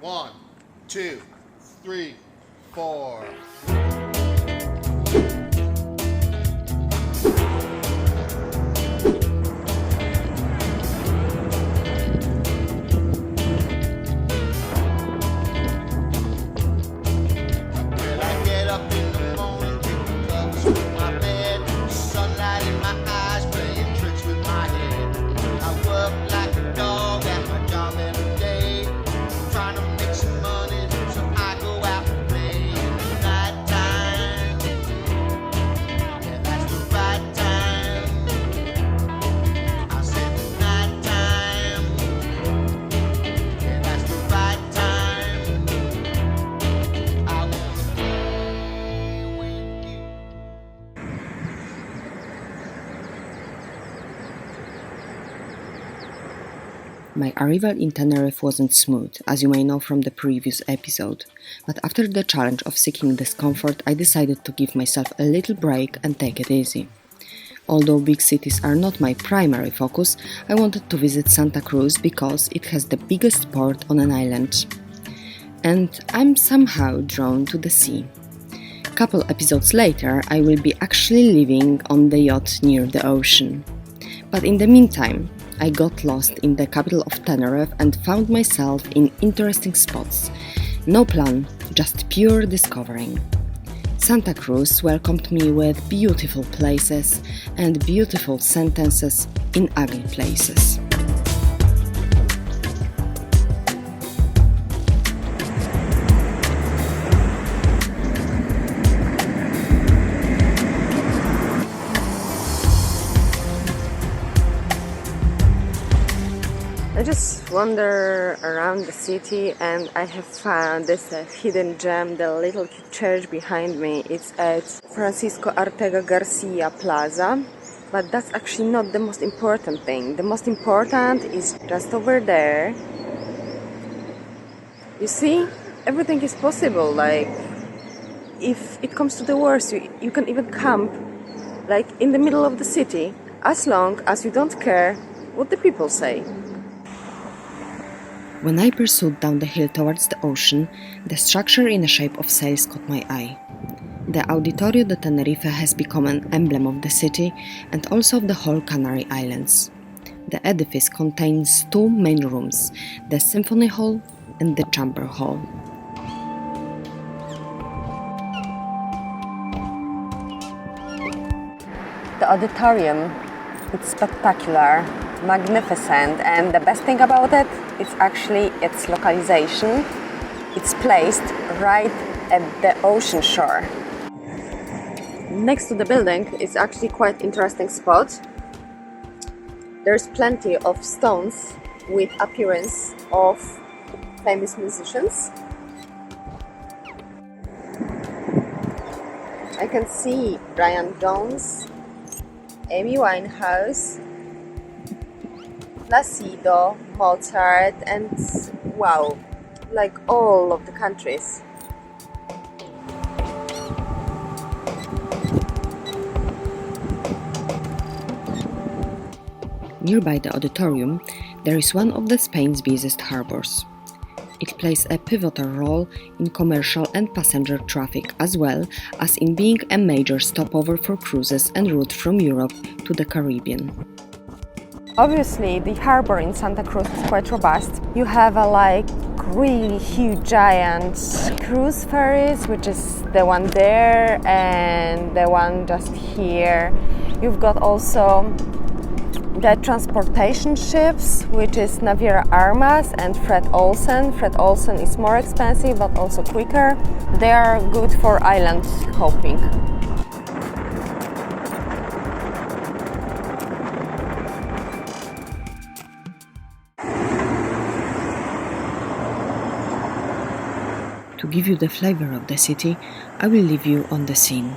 1, 2, 3, 4. My arrival in Tenerife wasn't smooth, as you may know from the previous episode, but after the challenge of seeking discomfort, I decided to give myself a little break and take it easy. Although big cities are not my primary focus, I wanted to visit Santa Cruz because it has the biggest port on an island. And I'm somehow drawn to the sea. Couple episodes later, I will be actually living on the yacht near the ocean. But in the meantime, I got lost in the capital of Tenerife and found myself in interesting spots. No plan, just pure discovering. Santa Cruz welcomed me with beautiful places and beautiful sentences in ugly places. I just wander around the city and I have found this hidden gem, the little church behind me. It's at Francisco Ortega Garcia Plaza, but that's actually not the most important thing. The most important is just over there. You see, everything is possible. Like, if it comes to the worst, you can even camp like in the middle of the city, as long as you don't care what the people say. When I pursued down the hill towards the ocean, the structure in the shape of sails caught my eye. The Auditorio de Tenerife has become an emblem of the city and also of the whole Canary Islands. The edifice contains two main rooms, the Symphony Hall and the Chamber Hall. The auditorium, it's spectacular, magnificent, and the best thing about it is actually its localization. It's placed right at the ocean shore. Next to the building is actually quite interesting spot. There's plenty of stones with appearance of famous musicians. I can see Brian Jones, Amy Winehouse, Placido, Mozart, and wow, like all of the countries. Nearby the auditorium, there is one of Spain's busiest harbors. It plays a pivotal role in commercial and passenger traffic, as well as in being a major stopover for cruises en route from Europe to the Caribbean. Obviously, the harbor in Santa Cruz is quite robust. You have a really huge giant cruise ferries, which is the one there and the one just here. You've got also the transportation ships, which is Naviera Armas and Fred Olsen. Fred Olsen is more expensive but also quicker. They are good for island hopping. To give you the flavor of the city, I will leave you on the scene.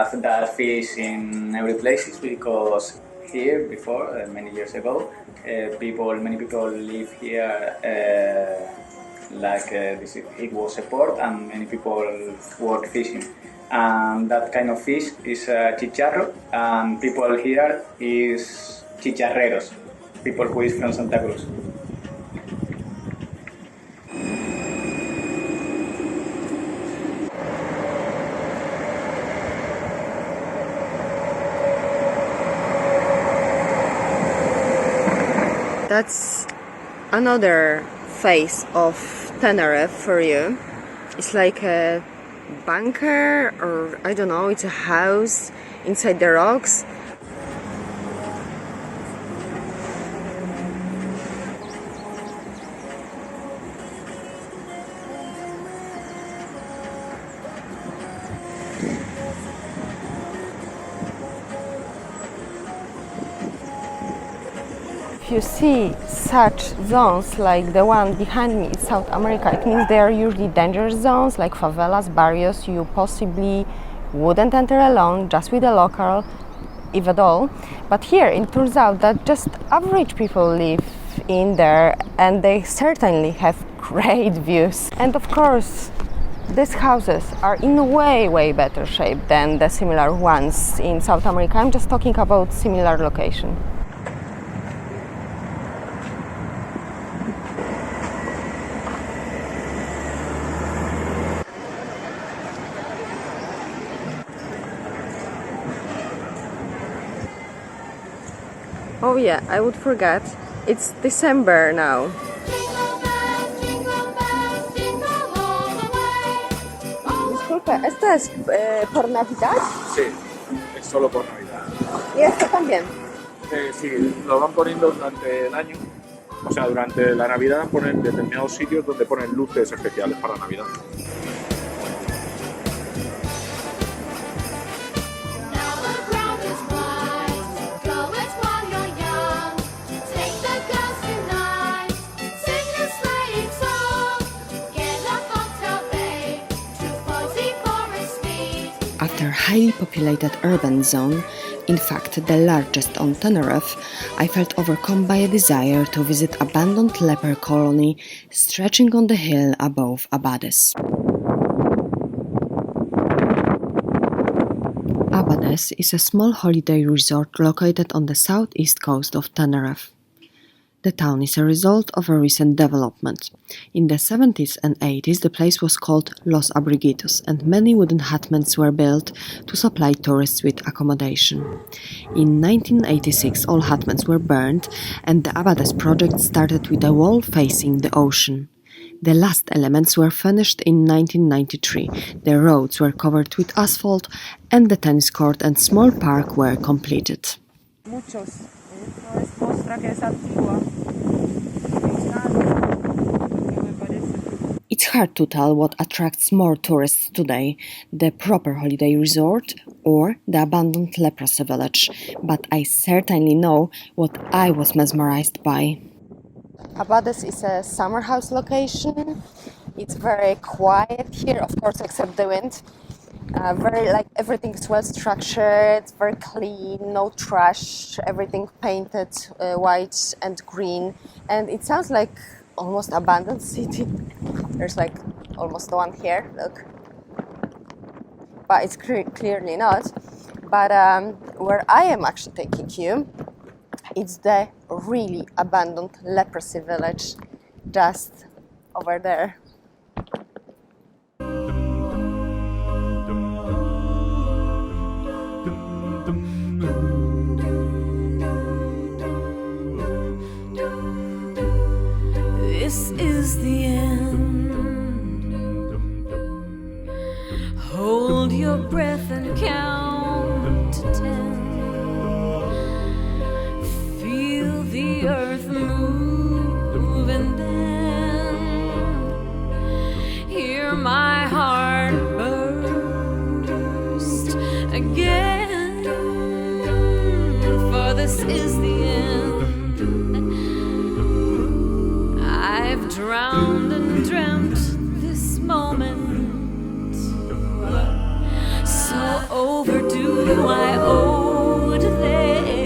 have that fish in every place because here before, many years ago, many people live here it was a port and many people work fishing. And that kind of fish is chicharro, and people here is chicharreros, people who is from Santa Cruz. That's another face of Tenerife for you. It's like a bunker, or I don't know, it's a house inside the rocks. If you see such zones like the one behind me in South America, it means they are usually dangerous zones like favelas, barrios. You possibly wouldn't enter alone, just with a local, if at all. But here it turns out that just average people live in there, and they certainly have great views. And of course, these houses are in way better shape than the similar ones in South America. I'm just talking about similar location. Oh yeah, I would forget. It's December now. Disculpe, ¿esto es por Navidad? Sí, es solo por Navidad. ¿Y esto también? Sí, lo van poniendo durante el año. O sea, durante la Navidad ponen determinados sitios donde ponen luces especiales para Navidad. After highly populated urban zone, in fact the largest on Tenerife, I felt overcome by a desire to visit abandoned leper colony stretching on the hill above Abades. Abades is a small holiday resort located on the southeast coast of Tenerife. The town is a result of a recent development. In the 70s and 80s, the place was called Los Abriguitos, and many wooden hutments were built to supply tourists with accommodation. In 1986, all hutments were burned, and the Abades project started with a wall facing the ocean. The last elements were finished in 1993. The roads were covered with asphalt, and the tennis court and small park were completed. It's hard to tell what attracts more tourists today, the proper holiday resort or the abandoned leprosy village, but I certainly know what I was mesmerized by. Abades is a summer house location. It's very quiet here, of course, except the wind. Everything is well structured, very clean, no trash, everything painted white and green, and it sounds like almost abandoned city. There's almost one here, look, but it's clearly not. But where I am actually taking you, it's the really abandoned leprosy village just over there. This is the end. Hold your breath and count to 10. Feel the earth move and then hear my heart burst again. For this is the end. I've drowned and dreamt this moment, so overdue I owed them.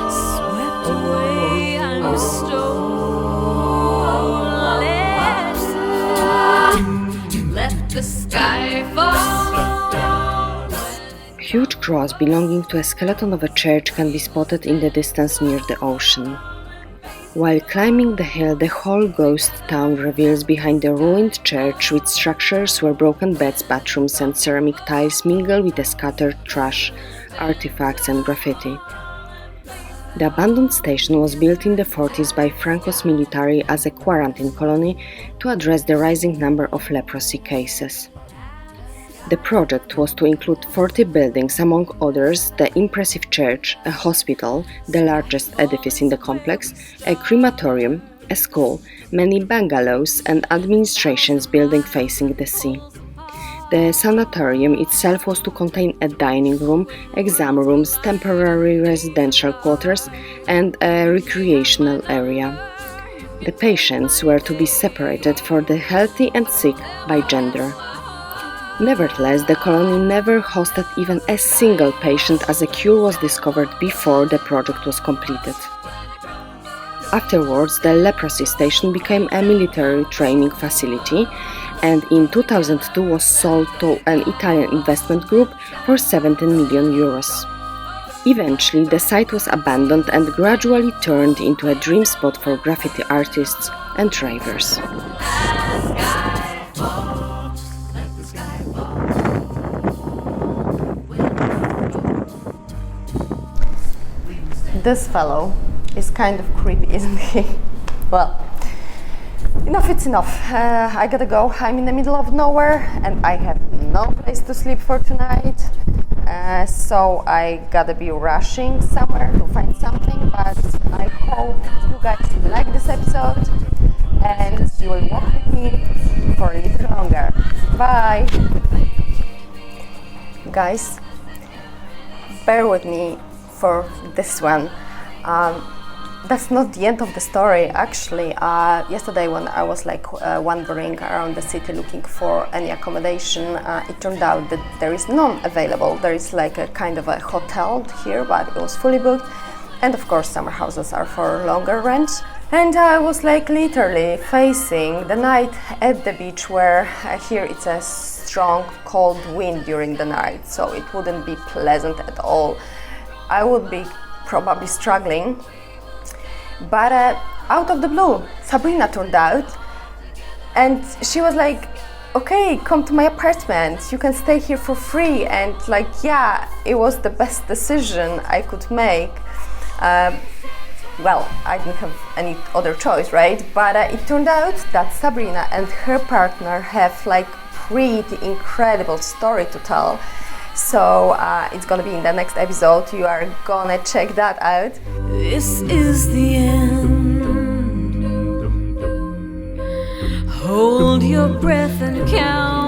Swept away and stolen. Let the sky fall. Huge cross belonging to a skeleton of a church can be spotted in the distance near the ocean. While climbing the hill, the whole ghost town reveals behind the ruined church with structures where broken beds, bathrooms and ceramic tiles mingle with the scattered trash, artifacts and graffiti. The abandoned station was built in the 40s by Franco's military as a quarantine colony to address the rising number of leprosy cases. The project was to include 40 buildings, among others the impressive church, a hospital, the largest edifice in the complex, a crematorium, a school, many bungalows and administrations building facing the sea. The sanatorium itself was to contain a dining room, exam rooms, temporary residential quarters and a recreational area. The patients were to be separated for the healthy and sick by gender. Nevertheless, the colony never hosted even a single patient as a cure was discovered before the project was completed. Afterwards, the leprosy station became a military training facility and in 2002 was sold to an Italian investment group for 17 million euros. Eventually, the site was abandoned and gradually turned into a dream spot for graffiti artists and ravers. This fellow is kind of creepy, isn't he? Well, enough, it's enough. I gotta go. I'm in the middle of nowhere and I have no place to sleep for tonight. So I gotta be rushing somewhere to find something, but I hope you guys like this episode and you will walk with me for a little longer. Bye! Guys, bear with me for this one. That's not the end of the story. Actually, yesterday when I was wandering around the city looking for any accommodation, it turned out that there is none available. There is like a kind of a hotel here, but it was fully booked. And of course, summer houses are for longer rent. And I was like literally facing the night at the beach where here it's a strong cold wind during the night, so it wouldn't be pleasant at all. I would be probably struggling, but out of the blue, Sabrina turned out and she was like, okay, come to my apartment, you can stay here for free. And like, yeah, it was the best decision I could make. Well, I didn't have any other choice, right? But it turned out that Sabrina and her partner have like pretty incredible story to tell. So it's gonna be in the next episode. You are gonna check that out. This is the end. Hold your breath and count.